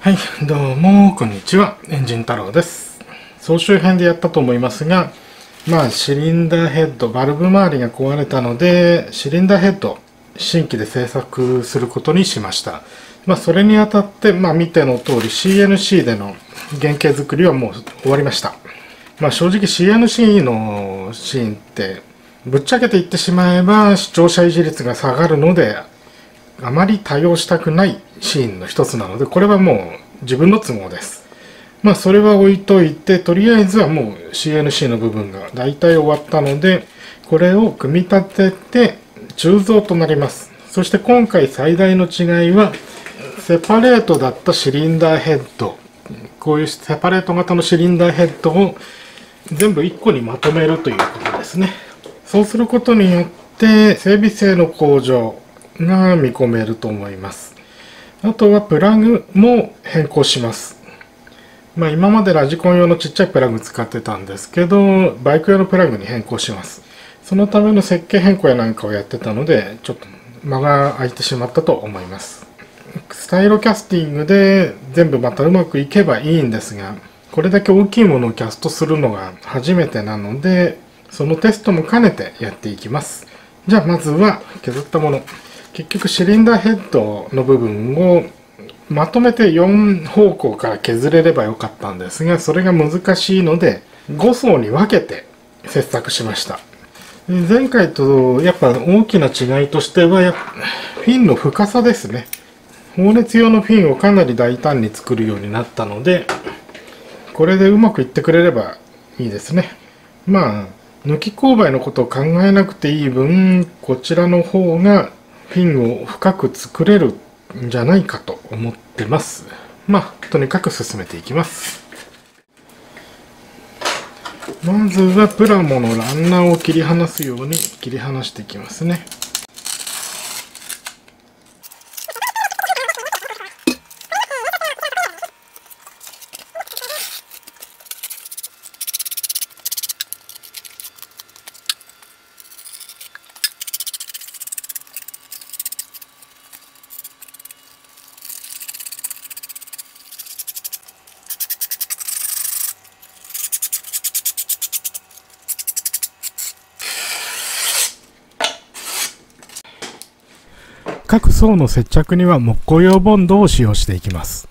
はい、どうも、こんにちは。エンジン太郎です。総集編でやったと思いますが、シリンダーヘッド、バルブ周りが壊れたので、シリンダーヘッド、新規で製作することにしました。それにあたって、見ての通り CNC での原型作りはもう終わりました。正直 CNC のシーンって、ぶっちゃけて言ってしまえば視聴者維持率が下がるので、あまり多用したくないシーンの一つなので、これはもう自分の都合です。それは置いといて、とりあえずはもう CNC の部分が大体終わったので、これを組み立てて鋳造となります。そして今回最大の違いは、セパレートだったシリンダーヘッド、こういうセパレート型のシリンダーヘッドを全部1個にまとめるということですね。そうすることによって整備性の向上が見込めると思います。あとはプラグも変更します。今までラジコン用のちっちゃいプラグ使ってたんですけど、バイク用のプラグに変更します。そのための設計変更やなんかをやってたので、ちょっと間が空いてしまったと思います。スタイロキャスティングで全部またうまくいけばいいんですが、これだけ大きいものをキャストするのが初めてなので、そのテストも兼ねてやっていきます。じゃあまずは削ったもの。結局シリンダーヘッドの部分をまとめて4方向から削れればよかったんですが、それが難しいので5層に分けて切削しました。前回とやっぱ大きな違いとしてはフィンの深さですね。放熱用のフィンをかなり大胆に作るようになったので、これでうまくいってくれればいいですね。抜き勾配のことを考えなくていい分、こちらの方がフィンを深く作れるんじゃないかと思ってます。とにかく進めていきます。まずはプラモのランナーを切り離すように切り離していきますね。各層の接着には木工用ボンドを使用していきます。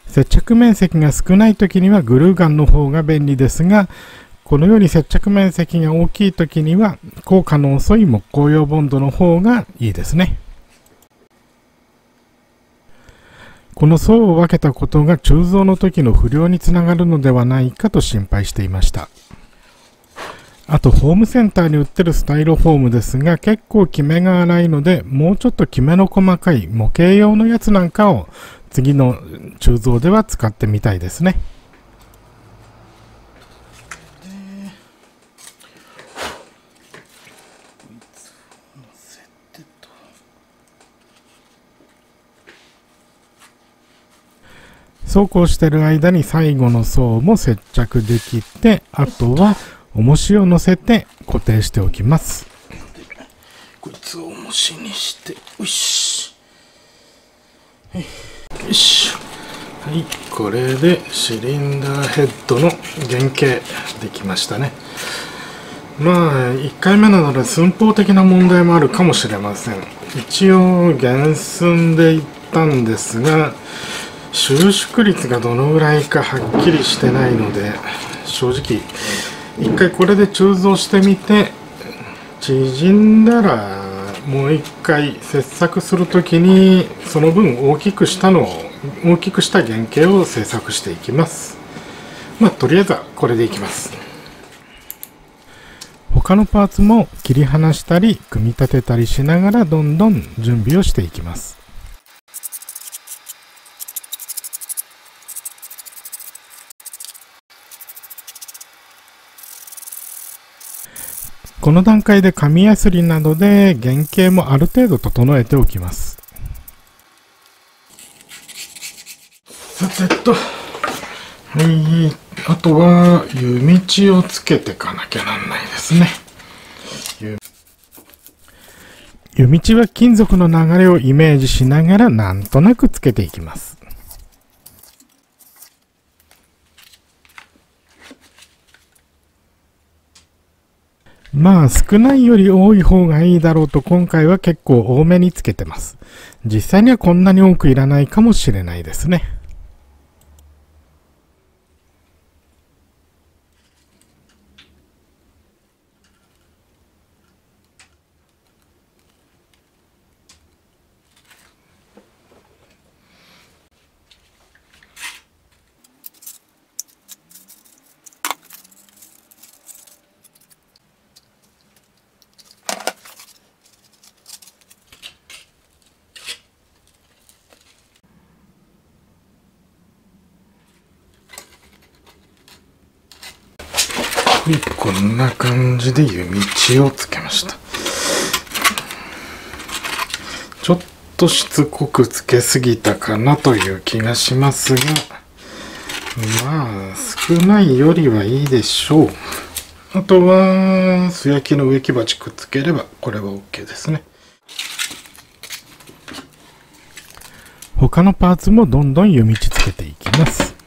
接着面積が少ないときにはグルーガンの方が便利ですが、このように接着面積が大きいときには効果の遅い木工用ボンドの方がいいですね。この層を分けたことが鋳造の時の不良につながるのではないかと心配していました。あとホームセンターに売ってるスタイロフォームですが、結構キメが粗いので、もうちょっとキメの細かい模型用のやつなんかを次の鋳造では使ってみたいですね。そうこうしてる間に最後の層も接着できて、あとは重しを乗せて固定しておきます。こいつを重しにして、よし。よし。はい、これでシリンダーヘッドの原型できましたね。1回目なので寸法的な問題もあるかもしれません。一応原寸でいったんですが、収縮率がどのぐらいかはっきりしてないので、正直一回これで鋳造してみて、縮んだらもう一回切削するときにその分大きくした原型を製作していきます。とりあえずはこれでいきます。他のパーツも切り離したり組み立てたりしながらどんどん準備をしていきます。この段階で紙やすりなどで原型もある程度整えておきます。あとは湯道をつけていかなきゃなんないですね。湯道は金属の流れをイメージしながらなんとなくつけていきます。まあ少ないより多い方がいいだろうと今回は結構多めにつけてます。実際にはこんなに多くいらないかもしれないですね。こんな感じで弓道をつけました。ちょっとしつこくつけすぎたかなという気がしますが、まあ少ないよりはいいでしょう。あとは素焼きの植木鉢くっつければこれは OK ですね。他のパーツもどんどん弓道つけていきます。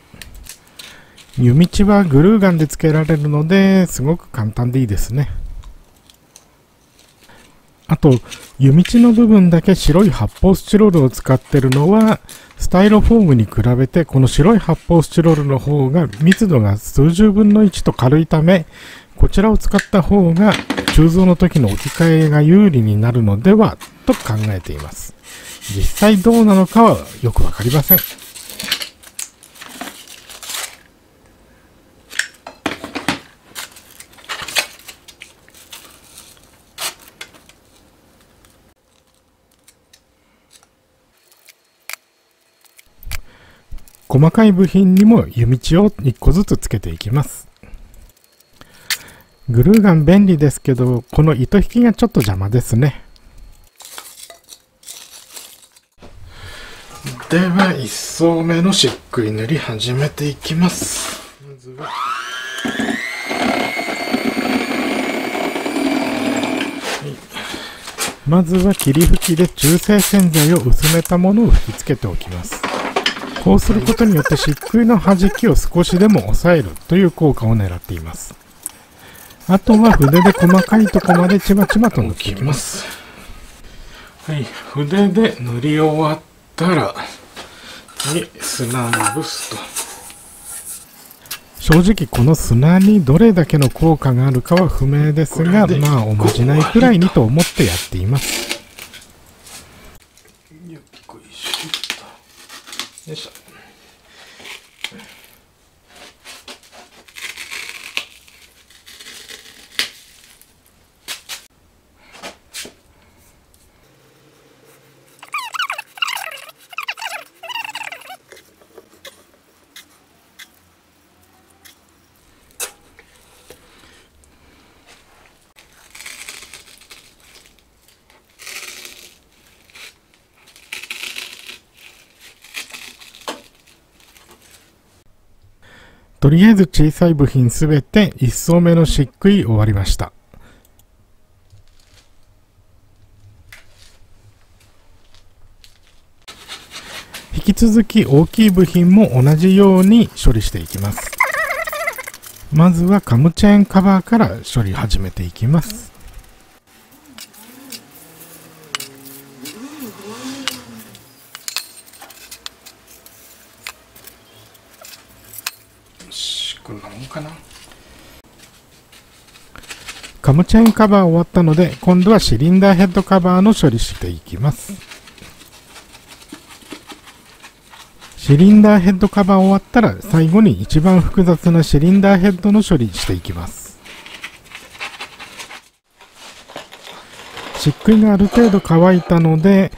弓道はグルーガンでつけられるのですごく簡単でいいですね。あと弓道の部分だけ白い発泡スチロールを使ってるのはスタイロフォームに比べてこの白い発泡スチロールの方が密度が数十分の1と軽いため、こちらを使った方が鋳造の時の置き換えが有利になるのではと考えています。実際どうなのかはよくわかりません。細かい部品にも弓道を1個ずつつけていきます。グルーガン便利ですけど、この糸引きがちょっと邪魔ですね。では1層目の漆喰塗り始めていきます。まずは霧吹きで中性洗剤を薄めたものを吹きつけておきます。こうすることによって漆喰の弾きを少しでも抑えるという効果を狙っています。あとは筆で細かいところまでちまちまと塗っていきます。はい、筆で塗り終わったら次砂をまぶすと。正直この砂にどれだけの効果があるかは不明ですが、まあおまじないくらいにと思ってやっています。よいしょ。とりあえず小さい部品すべて1層目の漆喰終わりました。引き続き大きい部品も同じように処理していきます。まずはカムチェーンカバーから処理始めていきます。こんなもんかな。カムチェーンカバー終わったので、今度はシリンダーヘッドカバーの処理していきます。シリンダーヘッドカバー終わったら、最後に一番複雑なシリンダーヘッドの処理していきます。漆喰がある程度乾いたので、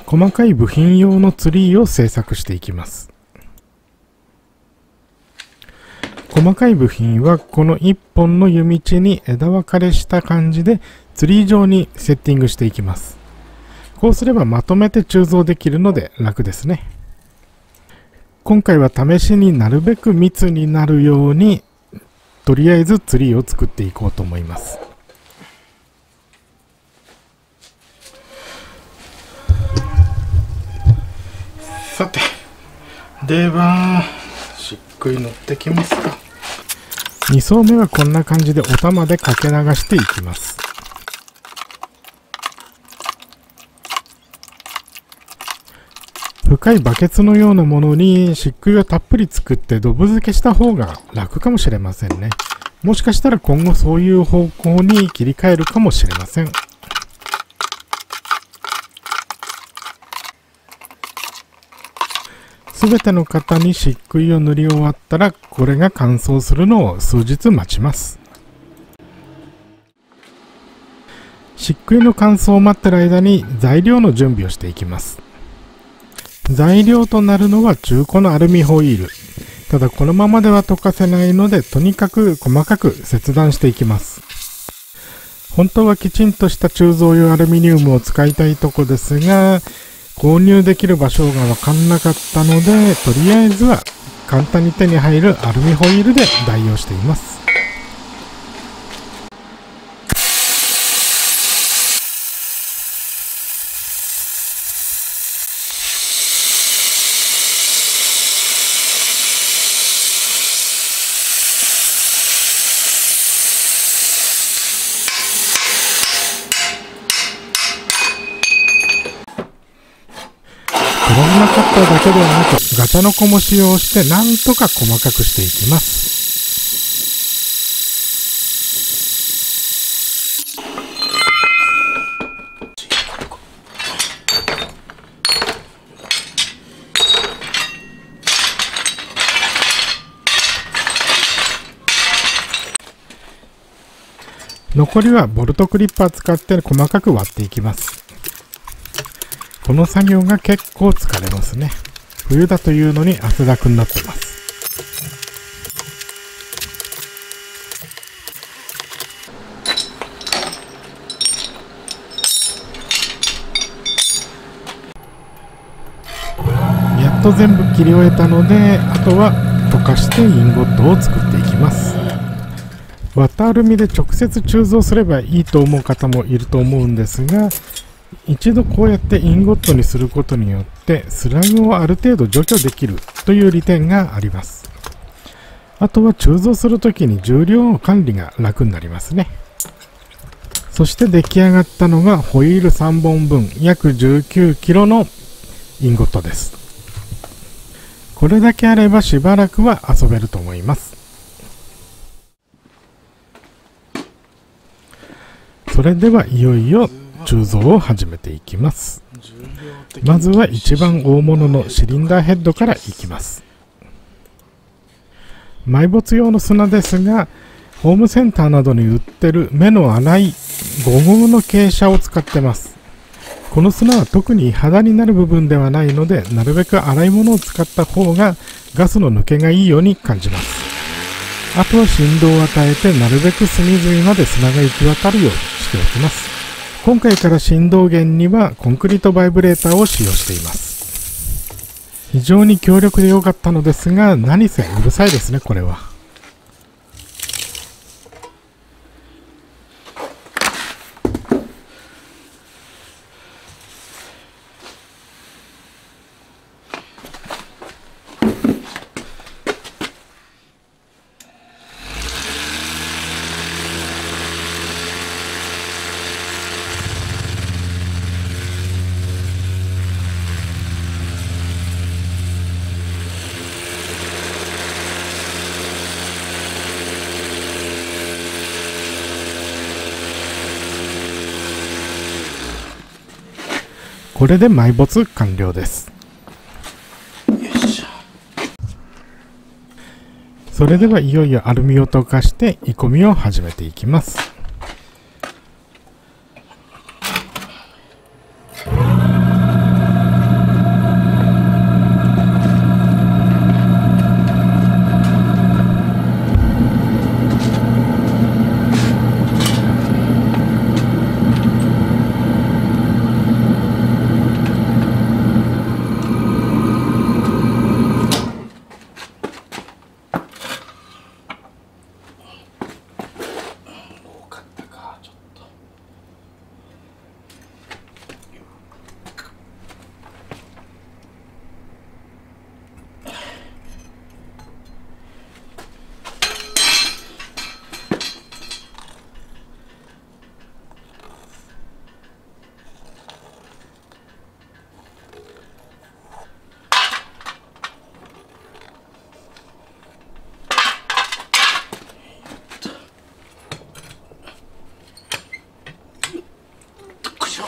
細かい部品用のツリーを製作していきます。細かい部品はこの1本の弓道に枝分かれした感じでツリー状にセッティングしていきます。こうすればまとめて鋳造できるので楽ですね。今回は試しになるべく密になるようにとりあえずツリーを作っていこうと思います。さて、では漆喰塗ってきますか。2層目はこんな感じでお玉でかけ流していきます。深いバケツのようなものに漆喰をたっぷり作ってドブ漬けした方が楽かもしれませんね。もしかしたら今後そういう方向に切り替えるかもしれません。すべての型に漆喰を塗り終わったら、これが乾燥するのを数日待ちます。漆喰の乾燥を待ってる間に材料の準備をしていきます。材料となるのは中古のアルミホイール。ただこのままでは溶かせないので、とにかく細かく切断していきます。本当はきちんとした鋳造用アルミニウムを使いたいとこですが、購入できる場所が分かんなかったので、とりあえずは簡単に手に入るアルミホイールで代用しています。クローナカッターだけではなく、ガチャノコも使用してなんとか細かくしていきます。残りはボルトクリッパー使って細かく割っていきます。この作業が結構疲れますね。冬だというのに汗だくになってます。やっと全部切り終えたので、あとは溶かしてインゴットを作っていきます。割ったアルミで直接鋳造すればいいと思う方もいると思うんですが、一度こうやってインゴットにすることによってスラグをある程度除去できるという利点があります。あとは鋳造するときに重量管理が楽になりますね。そして出来上がったのがホイール3本分約 19kg のインゴットです。これだけあればしばらくは遊べると思います。それではいよいよ鋳造を始めていきます。まずは一番大物のシリンダーヘッドからいきます。埋没用の砂ですが、ホームセンターなどに売ってる目の粗いゴムの傾斜を使ってます。この砂は特に肌になる部分ではないので、なるべく粗いものを使った方がガスの抜けがいいように感じます。あとは振動を与えて、なるべく隅々まで砂が行き渡るようにしておきます。今回から振動源にはコンクリートバイブレーターを使用しています。非常に強力で良かったのですが、何せうるさいですね、これは。これで埋没完了です。それではいよいよアルミを溶かして鋳込みを始めていきます。しょ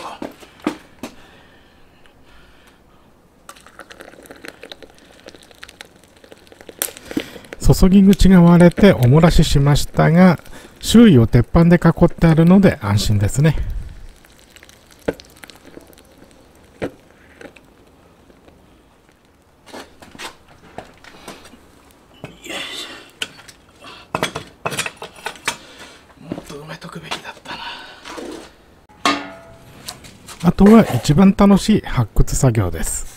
う。注ぎ口が割れてお漏らししましたが、周囲を鉄板で囲ってあるので安心ですね。もっと埋めとくべきだったな。あとは一番楽しい発掘作業です。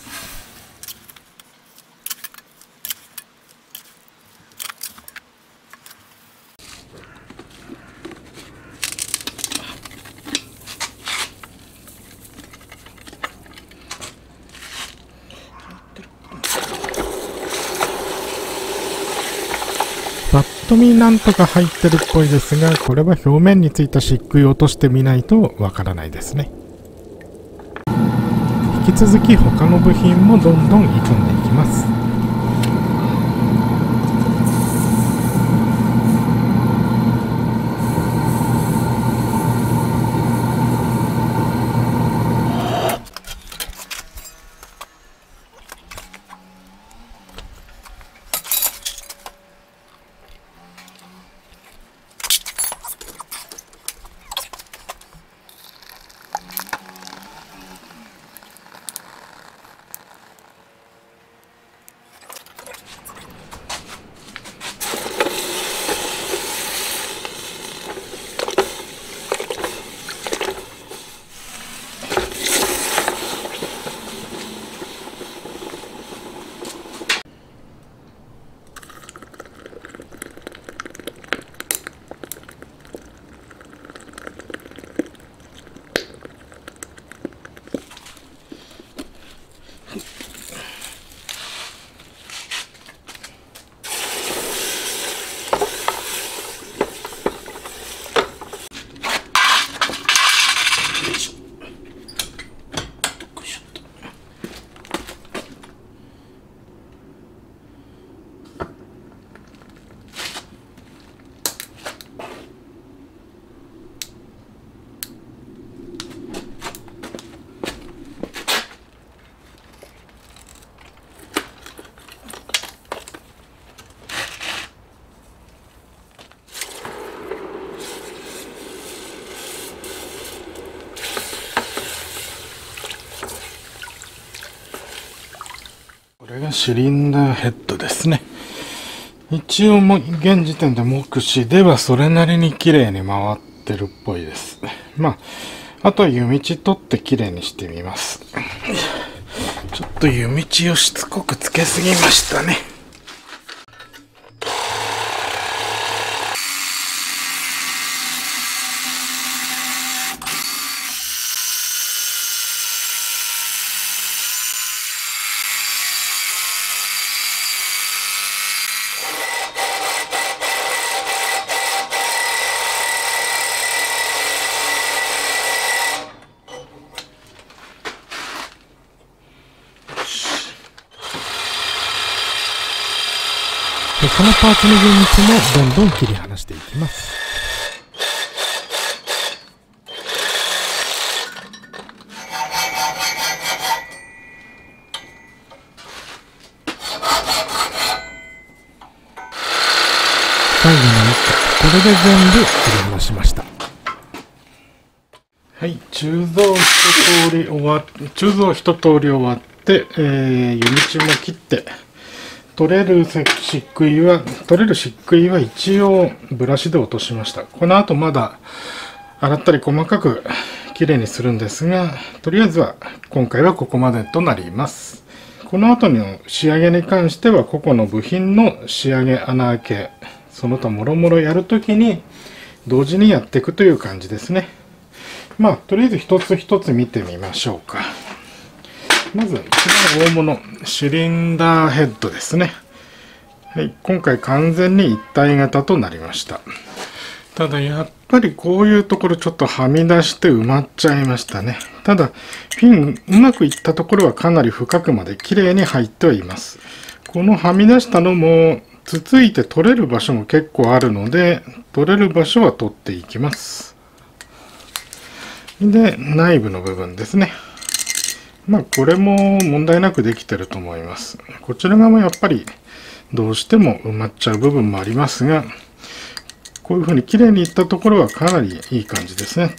ぱっと見なんとか入ってるっぽいですが、これは表面についた漆喰を落としてみないとわからないですね。引き続き他の部品もどんどん鋳込んでいきます。これがシリンダーヘッドですね。一応も現時点で目視ではそれなりに綺麗に回ってるっぽいです。あとは湯道取って綺麗にしてみます。ちょっと湯道をしつこくつけすぎましたね。このパーツの分道もどんどん切り離していきます。最後の1個、これで全部切り離しました。はい、鋳造一通り終わって、湯道も切って、取れる漆喰は一応ブラシで落としました。この後まだ洗ったり細かくきれいにするんですが、とりあえずは今回はここまでとなります。この後の仕上げに関しては個々の部品の仕上げ、穴開け、その他もろもろやるときに同時にやっていくという感じですね。とりあえず一つ一つ見てみましょうか。まず一番大物、シリンダーヘッドですね。はい、今回完全に一体型となりました。ただやっぱりこういうところちょっとはみ出して埋まっちゃいましたね。ただフィンうまくいったところはかなり深くまで綺麗に入ってはいます。このはみ出したのもつついて取れる場所も結構あるので、取れる場所は取っていきます。で、内部の部分ですね。まあこれも問題なくできてると思います。こちら側もやっぱりどうしても埋まっちゃう部分もありますが、こういうふうに綺麗にいったところはかなりいい感じですね。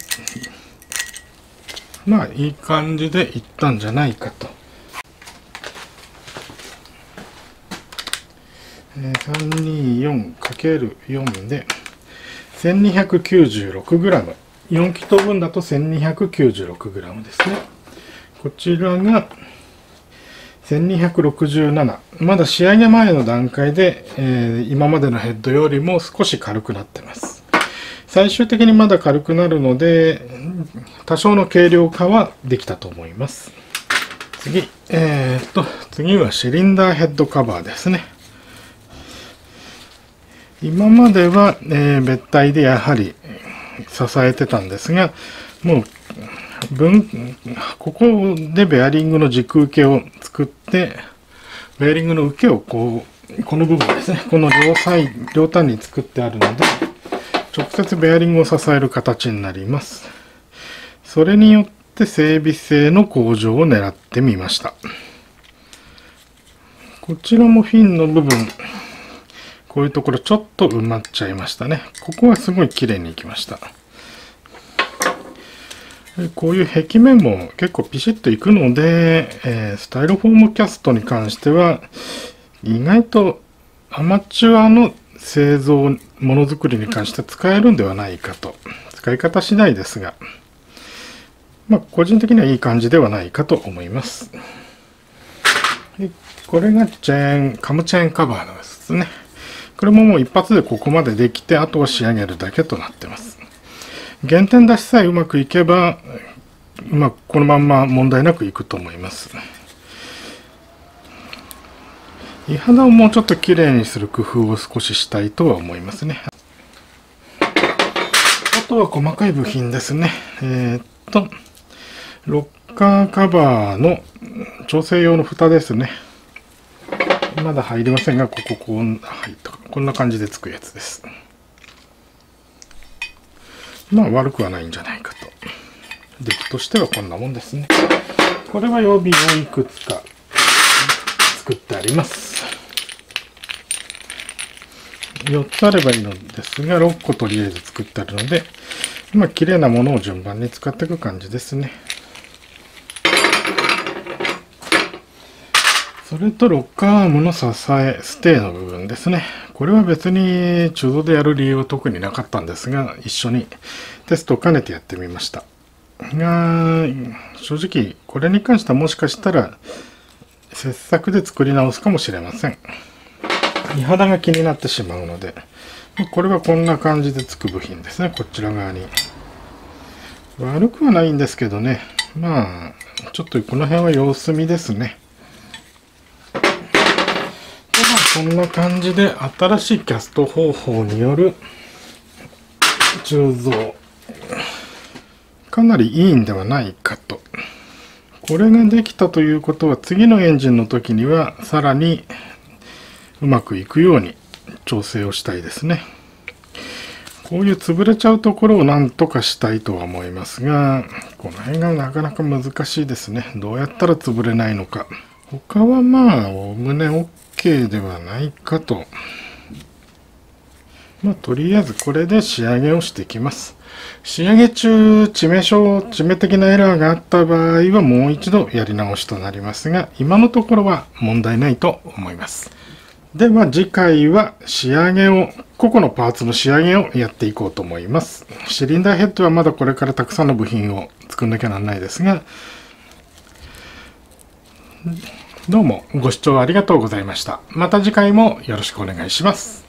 まあいい感じでいったんじゃないかと。324×4 で 1296g。4気筒分だと 1296g ですね。こちらが1267。まだ仕上げ前の段階で、今までのヘッドよりも少し軽くなってます。最終的にまだ軽くなるので、多少の軽量化はできたと思います。次はシリンダーヘッドカバーですね。今までは、別体でやはり支えてたんですが、もうここでベアリングの軸受けを作って、ベアリングの受けをこの部分ですね、この両端に作ってあるので、直接ベアリングを支える形になります。それによって整備性の向上を狙ってみました。こちらもフィンの部分、こういうところちょっと埋まっちゃいましたね。ここはすごい綺麗にいきました。こういう壁面も結構ピシッといくので、スタイロフォームキャストに関しては意外とアマチュアの製造ものづくりに関して使えるんではないかと。使い方次第ですが、まあ個人的にはいい感じではないかと思います。これがカムチェーンカバーですね。これももう一発でここまでできて、あとは仕上げるだけとなってます。原点出しさえうまくいけば、このまんま問題なくいくと思います。胃肌をもうちょっときれいにする工夫を少ししたいとは思いますね。あとは細かい部品ですね。ロッカーカバーの調整用の蓋ですね。まだ入りませんが、こんな感じでつくやつです。まあ悪くはないんじゃないかと。出来としてはこんなもんですね。これは予備をいくつか作ってあります。4つあればいいのですが、6個とりあえず作ってあるので、綺麗なものを順番に使っていく感じですね。それとロッカーアームの支え、ステーの部分ですね。これは別に鋳造でやる理由は特になかったんですが、一緒にテストを兼ねてやってみました。が、正直これに関してはもしかしたら切削で作り直すかもしれません。胃肌が気になってしまうので、これはこんな感じでつく部品ですね、こちら側に。悪くはないんですけどね、ちょっとこの辺は様子見ですね。こんな感じで新しいキャスト方法による鋳造、かなりいいんではないかと。これができたということは次のエンジンの時にはさらにうまくいくように調整をしたいですね。こういう潰れちゃうところをなんとかしたいとは思いますが、この辺がなかなか難しいですね。どうやったら潰れないのか。他はおおむね OK ではないかと。とりあえずこれで仕上げをしていきます。仕上げ中、致命的なエラーがあった場合はもう一度やり直しとなりますが、今のところは問題ないと思います。では次回は個々のパーツの仕上げをやっていこうと思います。シリンダーヘッドはまだこれからたくさんの部品を作んなきゃなんないですが、どうもご視聴ありがとうございました。また次回もよろしくお願いします。